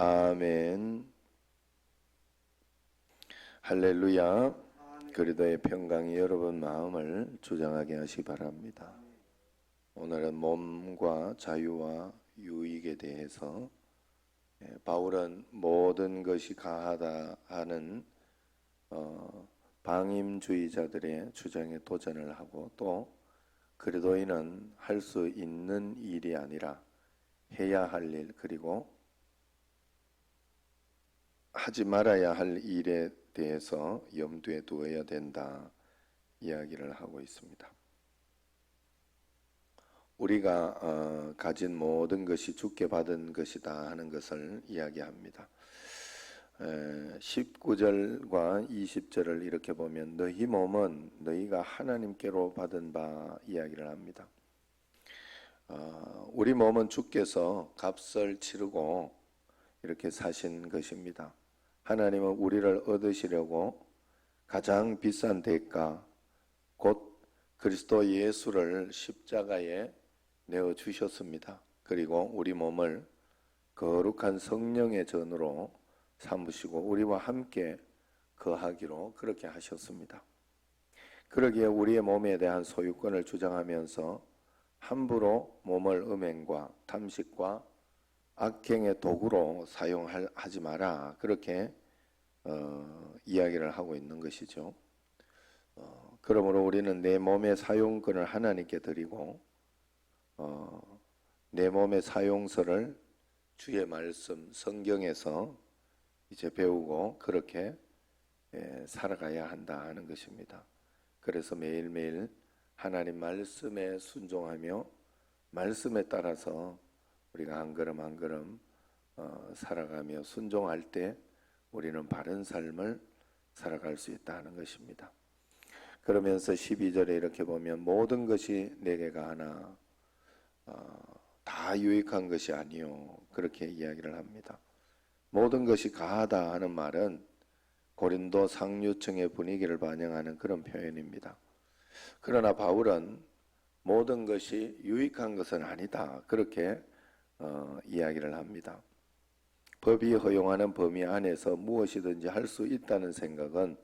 아멘. 할렐루야. 그리스도의 평강이 여러분 마음을 주장하게 하시기 바랍니다. 오늘은 몸과 자유와 유익에 대해서 바울은 모든 것이 가하다 하는 방임주의자들의 주장에 도전을 하고, 또 그리스도인은 할 수 있는 일이 아니라 해야 할 일, 그리고 하지 말아야 할 일에 대해서 염두에 두어야 된다 이야기를 하고 있습니다. 우리가 가진 모든 것이 주께 받은 것이다 하는 것을 이야기합니다. 19절과 20절을 이렇게 보면 너희 몸은 너희가 하나님께로 받은 바 이야기를 합니다. 우리 몸은 주께서 값을 치르고 이렇게 사신 것입니다. 하나님은 우리를 얻으시려고 가장 비싼 대가, 곧 그리스도 예수를 십자가에 내어주셨습니다. 그리고 우리 몸을 거룩한 성령의 전으로 삼으시고 우리와 함께 거하기로 그렇게 하셨습니다. 그러기에 우리의 몸에 대한 소유권을 주장하면서 함부로 몸을 음행과 탐식과 악행의 도구로 사용하지 마라, 그렇게 이야기를 하고 있는 것이죠. 그러므로 우리는 내 몸의 사용권을 하나님께 드리고 내 몸의 사용서를 주의 말씀 성경에서 이제 배우고 그렇게 살아가야 한다 하는 것입니다. 그래서 매일매일 하나님 말씀에 순종하며 말씀에 따라서 우리가 한 걸음 한 걸음 살아가며 순종할 때 우리는 바른 삶을 살아갈 수 있다 하는 것입니다. 그러면서 12절에 이렇게 보면 모든 것이 내게 가하나 다 유익한 것이 아니요, 그렇게 이야기를 합니다. 모든 것이 가하다 하는 말은 고린도 상류층의 분위기를 반영하는 그런 표현입니다. 그러나 바울은 모든 것이 유익한 것은 아니다, 그렇게 이야기를 합니다. 법이 허용하는 범위 안에서 무엇이든지 할 수 있다는 생각은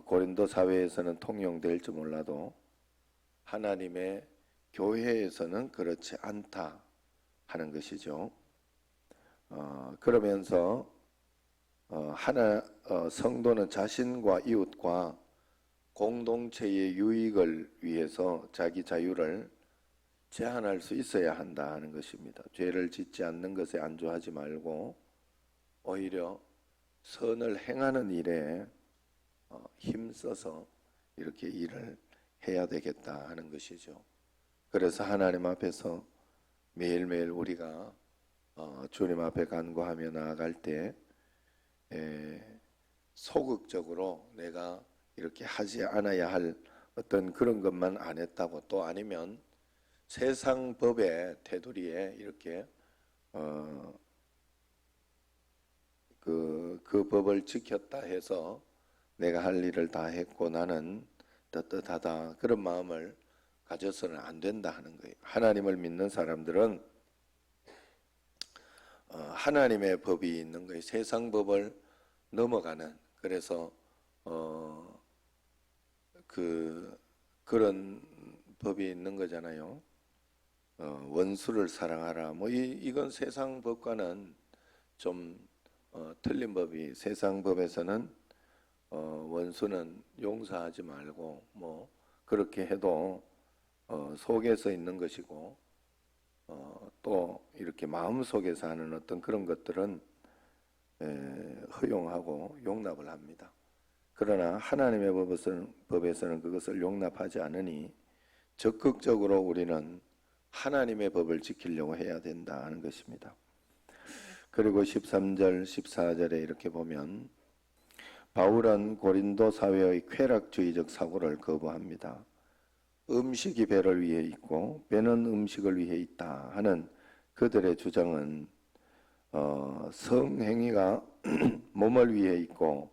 고린도 사회에서는 통용될지 몰라도 하나님의 교회에서는 그렇지 않다 하는 것이죠. 그러면서 성도는 자신과 이웃과 공동체의 유익을 위해서 자기 자유를 제한할 수 있어야 한다 하는 것입니다. 죄를 짓지 않는 것에 안주하지 말고 오히려 선을 행하는 일에 힘써서 이렇게 일을 해야 되겠다 하는 것이죠. 그래서 하나님 앞에서 매일매일 우리가 주님 앞에 간구하며 나아갈 때 소극적으로 내가 이렇게 하지 않아야 할 어떤 그런 것만 안 했다고, 또 아니면 세상 법의 테두리에 이렇게 그 법을 지켰다 해서 내가 할 일을 다 했고 나는 떳떳하다, 그런 마음을 가져서는 안 된다 하는 거예요. 하나님을 믿는 사람들은 하나님의 법이 있는 거예요. 세상 법을 넘어가는, 그래서 그런 법이 있는 거잖아요. 원수를 사랑하라, 뭐 이건 세상 법과는 좀 틀린 법이, 세상 법에서는 원수는 용서하지 말고 뭐 그렇게 해도 속에서 있는 것이고 또 이렇게 마음속에서 하는 어떤 그런 것들은 허용하고 용납을 합니다. 그러나 하나님의 법에서는 그것을 용납하지 않으니 적극적으로 우리는 하나님의 법을 지키려고 해야 된다 하는 것입니다. 그리고 13절 14절에 이렇게 보면 바울은 고린도 사회의 쾌락주의적 사고를 거부합니다. 음식이 배를 위해 있고 배는 음식을 위해 있다 하는 그들의 주장은 성행위가 몸을 위해 있고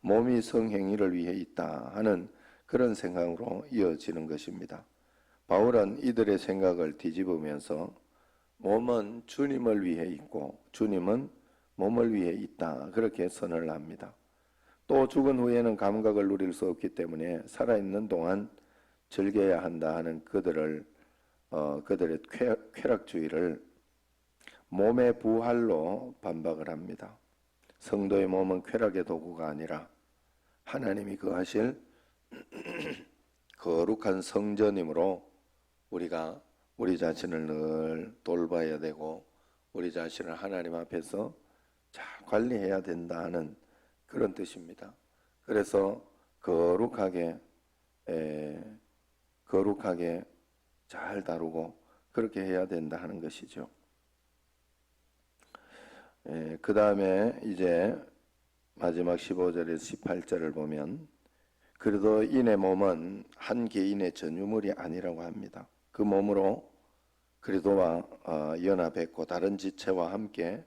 몸이 성행위를 위해 있다 하는 그런 생각으로 이어지는 것입니다. 바울은 이들의 생각을 뒤집으면서 몸은 주님을 위해 있고 주님은 몸을 위해 있다. 그렇게 선언을 합니다. 또 죽은 후에는 감각을 누릴 수 없기 때문에 살아있는 동안 즐겨야 한다 하는 그들의 쾌락주의를 몸의 부활로 반박을 합니다. 성도의 몸은 쾌락의 도구가 아니라 하나님이 거하실 거룩한 성전이므로 우리가 우리 자신을 늘 돌봐야 되고 우리 자신을 하나님 앞에서 잘 관리해야 된다는 그런 뜻입니다. 그래서 거룩하게 잘 다루고 그렇게 해야 된다 하는 것이죠. 그 다음에 이제 마지막 15절에서 18절을 보면 그래도 이내 몸은 한 개인의 전유물이 아니라고 합니다. 그 몸으로 그리스도와 연합했고 다른 지체와 함께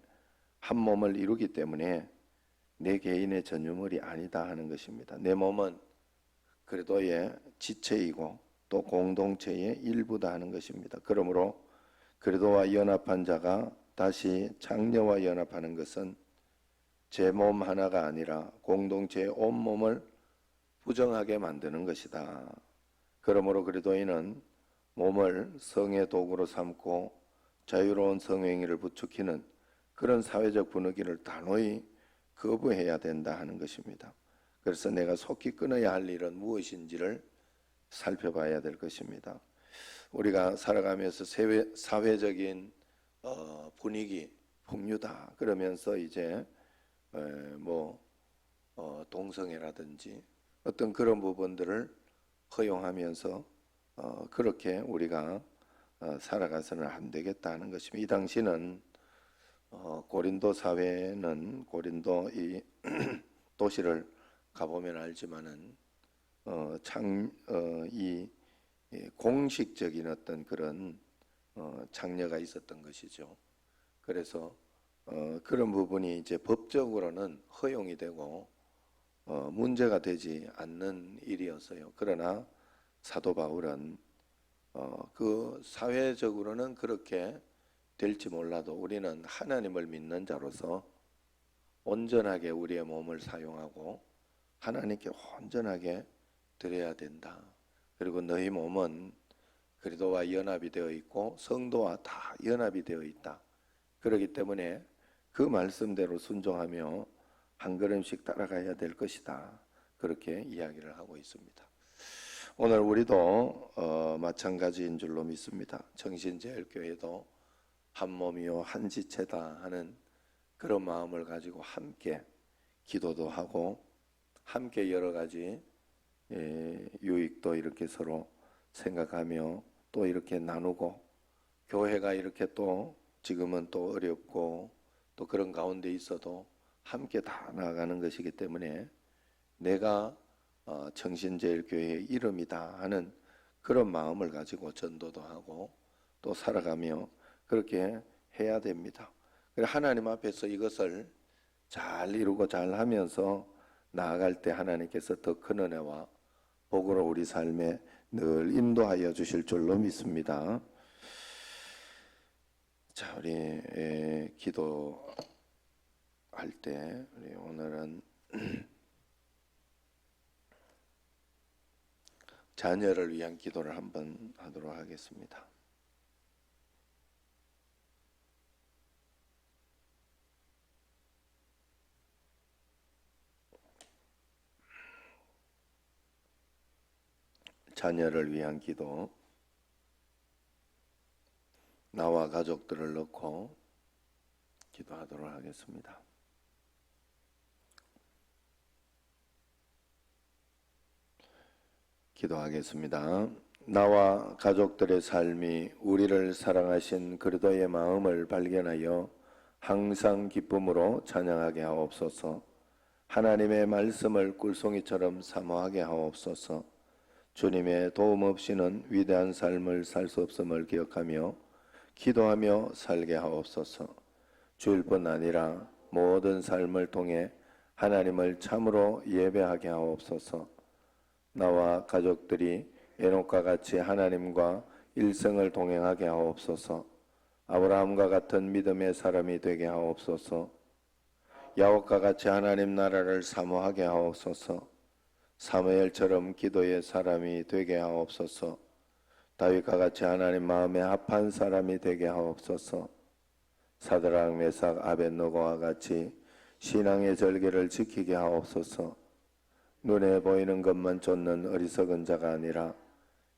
한 몸을 이루기 때문에 내 개인의 전유물이 아니다 하는 것입니다. 내 몸은 그리스도의 지체이고 또 공동체의 일부다 하는 것입니다. 그러므로 그리스도와 연합한 자가 다시 장녀와 연합하는 것은 제 몸 하나가 아니라 공동체의 온몸을 부정하게 만드는 것이다. 그러므로 그리스도인은 몸을 성의 도구로 삼고 자유로운 성행위를 부추기는 그런 사회적 분위기를 단호히 거부해야 된다 하는 것입니다. 그래서 내가 속히 끊어야 할 일은 무엇인지를 살펴봐야 될 것입니다. 우리가 살아가면서 사회적인 분위기, 풍류다 그러면서 이제 동성애라든지 어떤 그런 부분들을 허용하면서 그렇게 우리가 살아가서는 안 되겠다는 것입니다. 이 당시는 고린도 사회는 고린도 이 도시를 가보면 알지만은 이 공식적인 어떤 그런 장려가 있었던 것이죠. 그래서 그런 부분이 이제 법적으로는 허용이 되고 문제가 되지 않는 일이었어요. 그러나 사도 바울은 그 사회적으로는 그렇게 될지 몰라도 우리는 하나님을 믿는 자로서 온전하게 우리의 몸을 사용하고 하나님께 온전하게 드려야 된다. 그리고 너희 몸은 그리스도와 연합이 되어 있고 성도와 다 연합이 되어 있다. 그렇기 때문에 그 말씀대로 순종하며 한 걸음씩 따라가야 될 것이다. 그렇게 이야기를 하고 있습니다. 오늘 우리도 마찬가지인 줄로 믿습니다. 정신제일교회도 한 몸이요 한 지체다 하는 그런 마음을 가지고 함께 기도도 하고 함께 여러 가지 유익도 이렇게 서로 생각하며 또 이렇게 나누고 교회가 이렇게 또 지금은 또 어렵고 또 그런 가운데 있어도 함께 다 나아가는 것이기 때문에 내가 정신제일교회의 이름이다 하는 그런 마음을 가지고 전도도 하고 또 살아가며 그렇게 해야 됩니다. 하나님 앞에서 이것을 잘 이루고 잘 하면서 나아갈 때 하나님께서 더 큰 은혜와 복으로 우리 삶에 늘 인도하여 주실 줄로 믿습니다. 자, 우리 기도할 때 우리 오늘은 자녀를 위한 기도를 한번 하도록 하겠습니다. 자녀를 위한 기도, 나와 가족들을 넣고 기도하도록 하겠습니다. 기도하겠습니다. 나와 가족들의 삶이 우리를 사랑하신 그리스도의 마음을 발견하여 항상 기쁨으로 찬양하게 하옵소서. 하나님의 말씀을 꿀송이처럼 사모하게 하옵소서. 주님의 도움 없이는 위대한 삶을 살 수 없음을 기억하며 기도하며 살게 하옵소서. 주일뿐 아니라 모든 삶을 통해 하나님을 참으로 예배하게 하옵소서. 나와 가족들이 에녹과 같이 하나님과 일생을 동행하게 하옵소서. 아브라함과 같은 믿음의 사람이 되게 하옵소서. 야곱과 같이 하나님 나라를 사모하게 하옵소서. 사무엘처럼 기도의 사람이 되게 하옵소서. 다윗과 같이 하나님 마음에 합한 사람이 되게 하옵소서. 사드락 메삭 아벳노고와 같이 신앙의 절개를 지키게 하옵소서. 눈에 보이는 것만 쫓는 어리석은 자가 아니라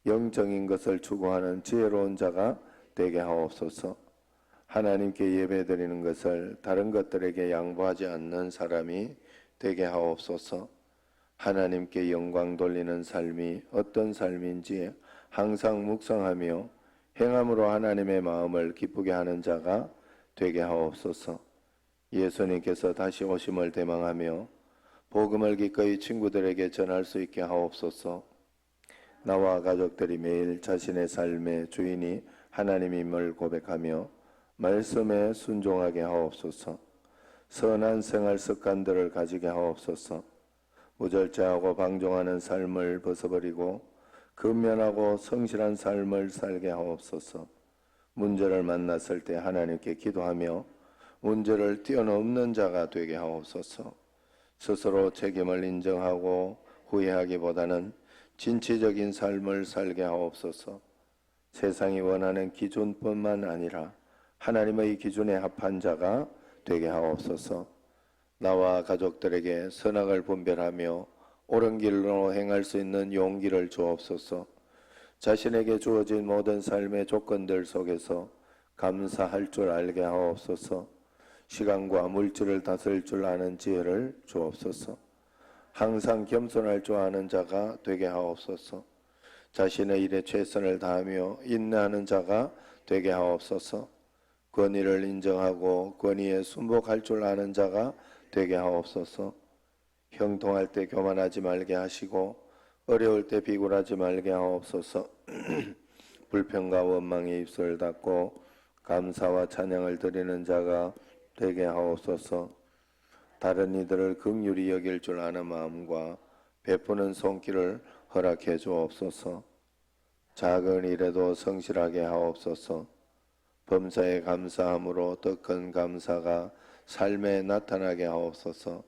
영적인 것을 추구하는 지혜로운 자가 되게 하옵소서. 하나님께 예배드리는 것을 다른 것들에게 양보하지 않는 사람이 되게 하옵소서. 하나님께 영광 돌리는 삶이 어떤 삶인지 항상 묵상하며 행함으로 하나님의 마음을 기쁘게 하는 자가 되게 하옵소서. 예수님께서 다시 오심을 대망하며 복음을 기꺼이 친구들에게 전할 수 있게 하옵소서. 나와 가족들이 매일 자신의 삶의 주인이 하나님임을 고백하며 말씀에 순종하게 하옵소서. 선한 생활 습관들을 가지게 하옵소서. 무절제하고 방종하는 삶을 벗어버리고 근면하고 성실한 삶을 살게 하옵소서. 문제를 만났을 때 하나님께 기도하며 문제를 뛰어넘는 자가 되게 하옵소서. 스스로 책임을 인정하고 후회하기보다는 진취적인 삶을 살게 하옵소서. 세상이 원하는 기준뿐만 아니라 하나님의 기준에 합한 자가 되게 하옵소서. 나와 가족들에게 선악을 분별하며 옳은 길로 행할 수 있는 용기를 주옵소서. 자신에게 주어진 모든 삶의 조건들 속에서 감사할 줄 알게 하옵소서. 시간과 물질을 다스릴 줄 아는 지혜를 주옵소서. 항상 겸손할 줄 아는 자가 되게 하옵소서. 자신의 일에 최선을 다하며 인내하는 자가 되게 하옵소서. 권위를 인정하고 권위에 순복할 줄 아는 자가 되게 하옵소서. 형통할 때 교만하지 말게 하시고 어려울 때 비굴하지 말게 하옵소서. 불평과 원망의 입술을 닫고 감사와 찬양을 드리는 자가 되게 하옵소서. 다른 이들을 긍휼히 여길 줄 아는 마음과 베푸는 손길을 허락해 주옵소서. 작은 일에도 성실하게 하옵소서. 범사에 감사함으로 더 큰 감사가 삶에 나타나게 하옵소서.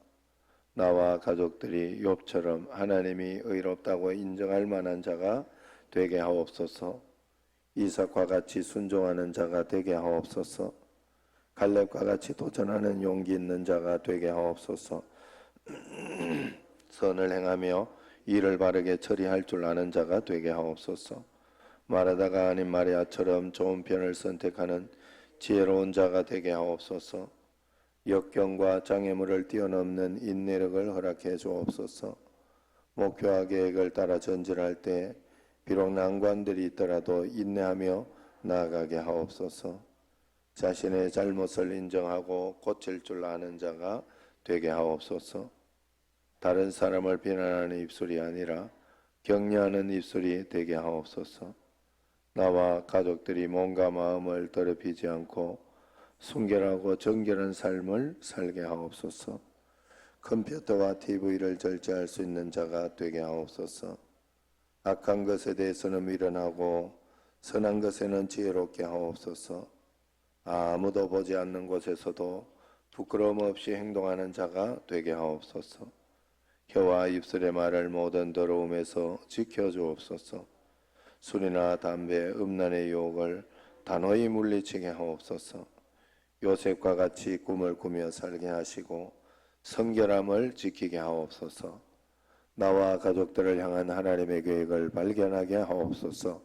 나와 가족들이 욥처럼 하나님이 의롭다고 인정할 만한 자가 되게 하옵소서. 이삭과 같이 순종하는 자가 되게 하옵소서. 갈렙과 같이 도전하는 용기 있는 자가 되게 하옵소서. 선을 행하며 일을 바르게 처리할 줄 아는 자가 되게 하옵소서. 말하다가 아닌 마리아처럼 좋은 편을 선택하는 지혜로운 자가 되게 하옵소서. 역경과 장애물을 뛰어넘는 인내력을 허락해 주옵소서. 목표와 계획을 따라 전진할 때 비록 난관들이 있더라도 인내하며 나아가게 하옵소서. 자신의 잘못을 인정하고 고칠 줄 아는 자가 되게 하옵소서. 다른 사람을 비난하는 입술이 아니라 격려하는 입술이 되게 하옵소서. 나와 가족들이 몸과 마음을 더럽히지 않고 순결하고 정결한 삶을 살게 하옵소서. 컴퓨터와 TV를 절제할 수 있는 자가 되게 하옵소서. 악한 것에 대해서는 미련하고 선한 것에는 지혜롭게 하옵소서. 아무도 보지 않는 곳에서도 부끄러움 없이 행동하는 자가 되게 하옵소서. 혀와 입술의 말을 모든 더러움에서 지켜주옵소서. 술이나 담배, 음란의 유혹을 단호히 물리치게 하옵소서. 요셉과 같이 꿈을 꾸며 살게 하시고 성결함을 지키게 하옵소서. 나와 가족들을 향한 하나님의 계획을 발견하게 하옵소서.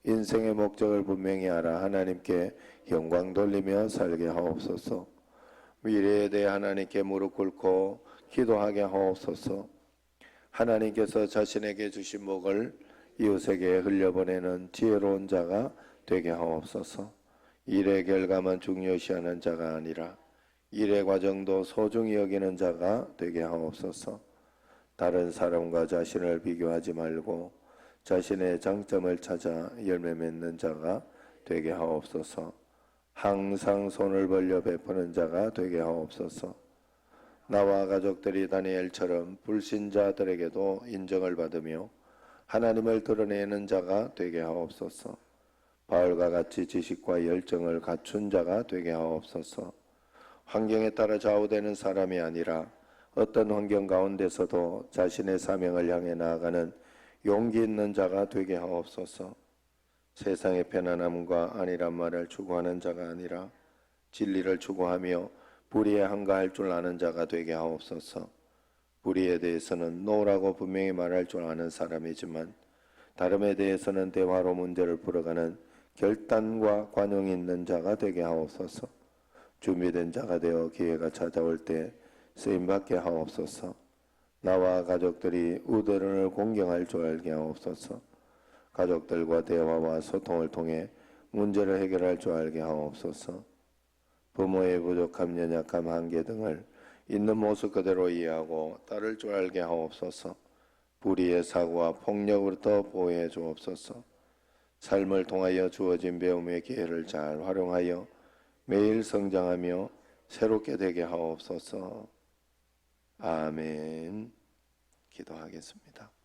인생의 목적을 분명히 알아 하나님께 영광 돌리며 살게 하옵소서. 미래에 대해 하나님께 무릎 꿇고 기도하게 하옵소서. 하나님께서 자신에게 주신 복을 이웃에게 흘려보내는 지혜로운 자가 되게 하옵소서. 일의 결과만 중요시하는 자가 아니라 일의 과정도 소중히 여기는 자가 되게 하옵소서. 다른 사람과 자신을 비교하지 말고 자신의 장점을 찾아 열매 맺는 자가 되게 하옵소서. 항상 손을 벌려 베푸는 자가 되게 하옵소서. 나와 가족들이 다니엘처럼 불신자들에게도 인정을 받으며 하나님을 드러내는 자가 되게 하옵소서. 바울과 같이 지식과 열정을 갖춘 자가 되게 하옵소서. 환경에 따라 좌우되는 사람이 아니라 어떤 환경 가운데서도 자신의 사명을 향해 나아가는 용기 있는 자가 되게 하옵소서. 세상의 편안함과 안일한 말을 추구하는 자가 아니라 진리를 추구하며 불의에 한가할 줄 아는 자가 되게 하옵소서. 불의에 대해서는 노라고 분명히 말할 줄 아는 사람이지만 다름에 대해서는 대화로 문제를 풀어가는 결단과 관용이 있는 자가 되게 하옵소서. 준비된 자가 되어 기회가 찾아올 때 쓰임받게 하옵소서. 나와 가족들이 우더른을 공경할 줄 알게 하옵소서. 가족들과 대화와 소통을 통해 문제를 해결할 줄 알게 하옵소서. 부모의 부족함, 연약함, 한계 등을 있는 모습 그대로 이해하고 따를 줄 알게 하옵소서. 불의의 사고와 폭력으로부터 보호해 주옵소서. 삶을 통하여 주어진 배움의 기회를 잘 활용하여 매일 성장하며 새롭게 되게 하옵소서. 아멘. 기도하겠습니다.